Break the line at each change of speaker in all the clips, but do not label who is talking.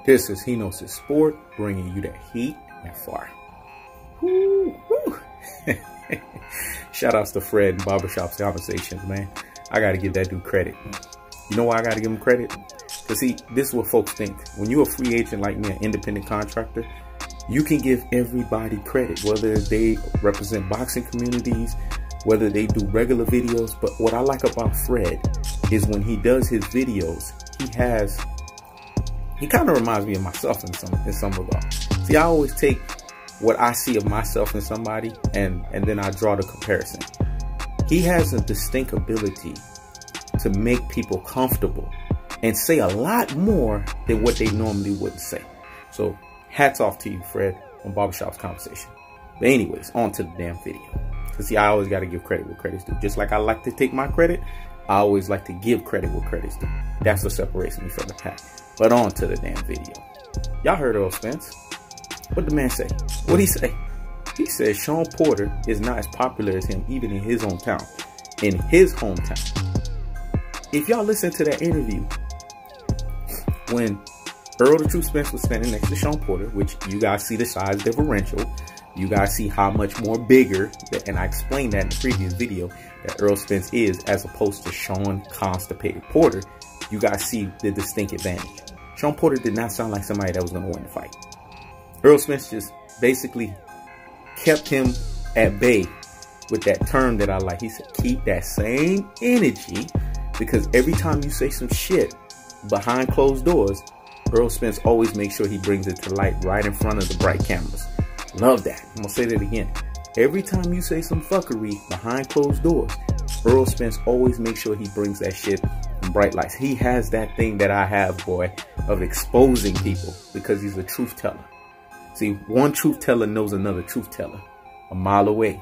This is He Knows His Sport, bringing you that heat and fire. Woo, woo. Shout outs to Fred and Barbershop's Conversations, man. I got to give that dude credit. You know why I got to give him credit? Because see, this is what folks think. When you're a free agent like me, an independent contractor, you can give everybody credit, whether they represent boxing communities, whether they do regular videos. But what I like about Fred is when he does his videos, he kind of reminds me of myself in some regard. See, I always take what I see of myself in somebody and then I draw the comparison. He has a distinct ability to make people comfortable and say a lot more than what they normally wouldn't say. So hats off to you, Fred, on Barbershop's Conversation. But anyways, on to the damn video. Because see, I always got to give credit where credit's due. Just like I like to take my credit, I always like to give credit where credit's due. That's what separates me from the pack. But on to the damn video. Y'all heard Errol Spence. What the man say? What'd he say? He said Shawn Porter is not as popular as him even in his hometown. In his hometown. If y'all listen to that interview, when Errol the True Spence was standing next to Shawn Porter, which you guys see the size differential, you guys see how much more bigger, and I explained that in the previous video, that Errol Spence is as opposed to Shawn Constipated Porter. You guys see the distinct advantage. Shawn Porter did not sound like somebody that was going to win the fight. Errol Spence just basically kept him at bay with that term that I like. He said, keep that same energy, because every time you say some shit behind closed doors, Errol Spence always makes sure he brings it to light right in front of the bright cameras. Love that. I'm going to say that again. Every time you say some fuckery behind closed doors, Errol Spence always makes sure he brings that shit in bright lights. He has that thing that I have, boy, of exposing people because he's a truth teller. See, one truth teller knows another truth teller a mile away.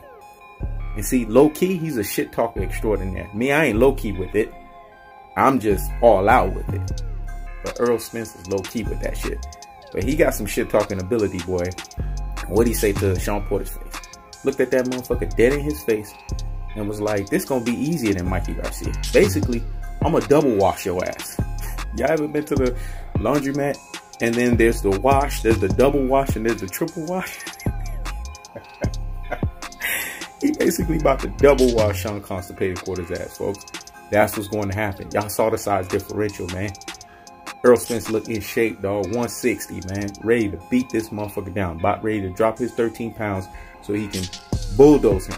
And see, low key, he's a shit talker extraordinaire. Me, I ain't low key with it. I'm just all out with it. But Errol Spence is low key with that shit. But he got some shit talking ability, boy. What'd he say to Shawn Porter's face? Looked at that motherfucker dead in his face and was like, this gonna be easier than Mikey Garcia. Basically, I'm gonna double wash your ass. Y'all ever been to the laundromat? And then there's the wash, there's the double wash, and there's the triple wash. He basically about to double wash Shawn Constipated Porter's ass, folks. That's what's going to happen. Y'all saw the size differential, man. Errol Spence looked in shape, dog. 160, man. Ready to beat this motherfucker down. About ready to drop his 13 pounds so he can bulldoze him.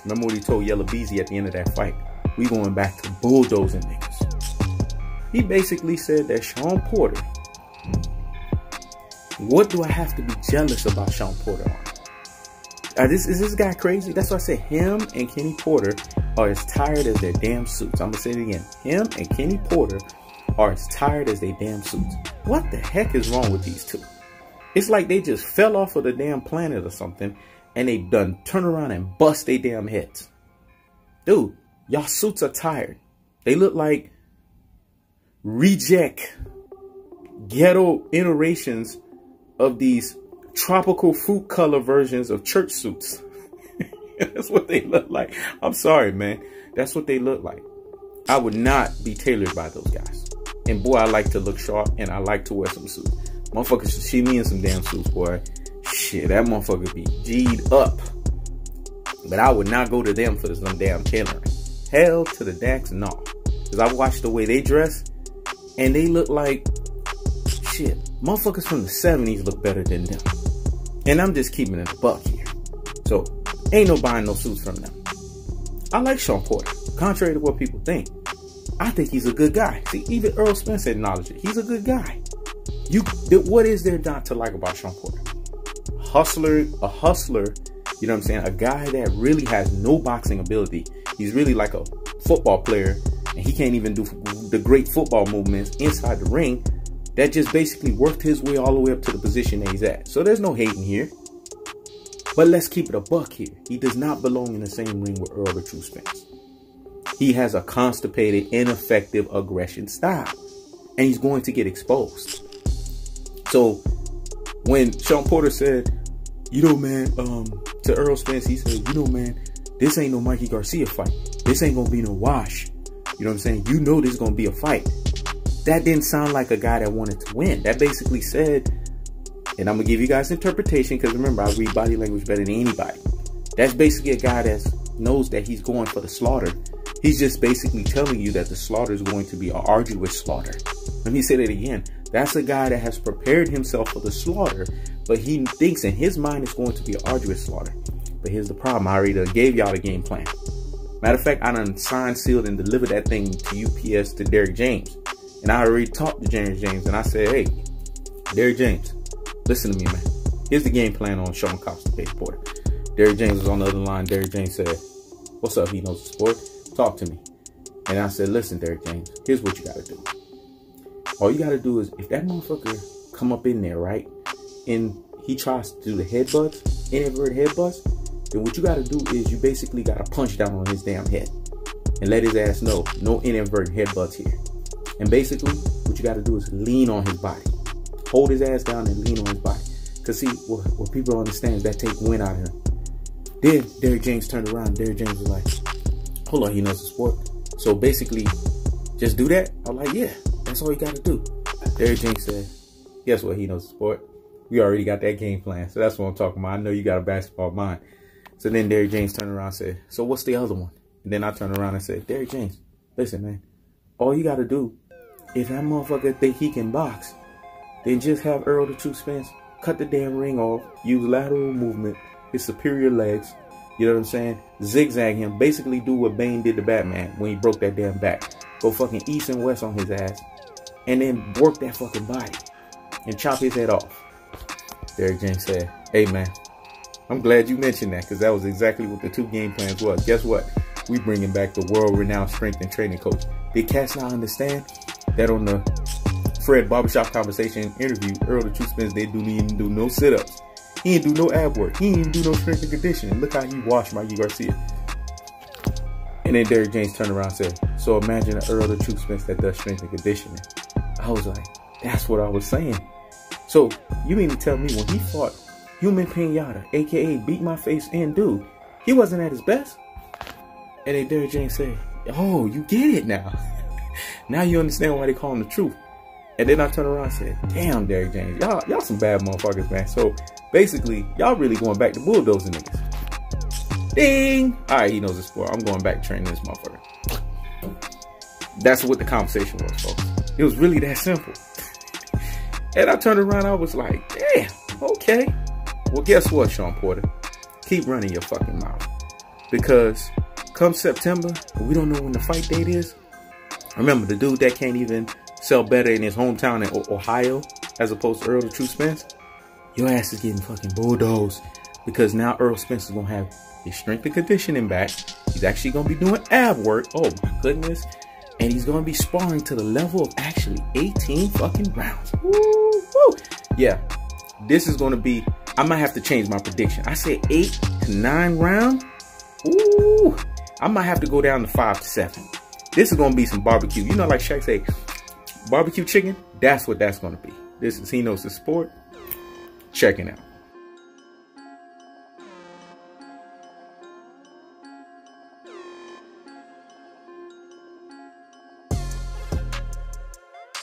Remember what he told Yellow Beezy at the end of that fight? We going back to bulldozing niggas. He basically said that Shawn Porter, what do I have to be jealous about Shawn Porter on? Is this guy crazy? That's why I say him and Kenny Porter are as tired as their damn suits. I'm going to say it again. Him and Kenny Porter are as tired as their damn suits. What the heck is wrong with these two? It's like they just fell off of the damn planet or something and they done turn around and bust their damn heads. Dude, y'all suits are tired. They look like reject ghetto iterations of these tropical fruit color versions of church suits. That's what they look like. I'm sorry, man. That's what they look like. I would not be tailored by those guys. And boy, I like to look sharp and I like to wear some suits. Motherfuckers should see me in some damn suits, boy. Shit, that motherfucker be G'd up. But I would not go to them for some damn tailoring. Hell to the Dax, no. Because I watched the way they dress and they look like shit. Motherfuckers from the 70s look better than them. And I'm just keeping it a buck here. So, ain't no buying no suits from them. I like Shawn Porter. Contrary to what people think, I think he's a good guy. See, even Errol Spence acknowledged it. He's a good guy. What is there not to like about Shawn Porter? A hustler, you know what I'm saying? A guy that really has no boxing ability. He's really like a football player, and he can't even do the great football movements inside the ring. That just basically worked his way all the way up to the position that he's at. So there's no hating here. But let's keep it a buck here. He does not belong in the same ring with Errol the True Spence. He has a constipated, ineffective aggression style. And he's going to get exposed. So when Shawn Porter said, you know, man, to Errol Spence, he said, you know, man, this ain't no Mikey Garcia fight. This ain't going to be no wash. You know what I'm saying? You know this is going to be a fight. that didn't sound like a guy that wanted to win. That basically said, and I'm going to give you guys interpretation, because remember, I read body language better than anybody. That's basically a guy that knows that he's going for the slaughter. He's just basically telling you that the slaughter is going to be an arduous slaughter. Let me say that again. That's a guy that has prepared himself for the slaughter, but he thinks in his mind it's going to be an arduous slaughter. But here's the problem. I already gave y'all the game plan. Matter of fact, I done signed, sealed, and delivered that thing to UPS to Derrick James. And I already talked to Derrick James, and I said, hey, Derrick James, listen to me, man. Here's the game plan on Shawn Porter. Derrick James was on the other line. Derrick James said, what's up? He knows the sport. Talk to me. And I said, listen, Derrick James, here's what you got to do. All you got to do is, if that motherfucker come up in there, right, and he tries to do the headbutts, inverted headbutts, then what you got to do is you basically got to punch down on his damn head and let his ass know, no inverted headbutts here. And basically, what you got to do is lean on his body. Hold his ass down and lean on his body. Because see, what people don't understand is that take wind out of him. Then Derrick James turned around. Derrick James was like, hold on, he knows the sport. So basically, just do that. I was like, yeah, that's all you got to do. Derrick James said, guess what? He knows the sport. We already got that game plan. So that's what I'm talking about. I know you got a basketball mind. So then Derrick James turned around and said, so what's the other one? And then I turned around and said, Derrick James, listen, man, all you got to do, if that motherfucker think he can box, then just have Errol the Truth Spence cut the damn ring off, use lateral movement, his superior legs, you know what I'm saying? Zigzag him, basically do what Bane did to Batman when he broke that damn back. Go fucking east and west on his ass, and then work that fucking body and chop his head off. Derrick James said, hey man, I'm glad you mentioned that, because that was exactly what the 2 game plans was. Guess what? We bringing back the world-renowned strength and training coach. Did cats not understand that on the Fred Barbershop Conversation interview, Errol the Truth Spence, they didn't even do no sit-ups. He didn't do no ab work. He didn't even do no strength and conditioning. Look how he washed Mikey Garcia. And then Derrick James turned around and said, so imagine an Errol the Truth Spence that does strength and conditioning. I was like, that's what I was saying. So you mean to tell me when he fought Human Pinata, aka Beat My Face and Dude, he wasn't at his best? And then Derrick James said, oh, you get it now. Now you understand why they call him the truth. And then I turned around and said, damn, Derrick James, y'all some bad motherfuckers, man. So basically, y'all really going back to bulldozing niggas. Ding! All right, he knows the sport. I'm going back training this motherfucker. That's what the conversation was, folks. It was really that simple. And I turned around, I was like, damn, okay. Well, guess what, Shawn Porter? Keep running your fucking mouth. Because come September, we don't know when the fight date is. Remember, the dude that can't even sell better in his hometown in Ohio as opposed to Errol the Truth Spence, your ass is getting fucking bulldozed. Because now Errol Spence is going to have his strength and conditioning back. He's actually going to be doing ab work. Oh my goodness. And he's going to be sparring to the level of actually 18 fucking rounds. Woo, woo. Yeah, this is going to be, I might have to change my prediction. I said 8 to 9 rounds. Ooh, I might have to go down to 5 to 7. This is going to be some barbecue. You know, like Shaq say, barbecue chicken? That's what that's going to be. This is He Knows the Sport. Checking out.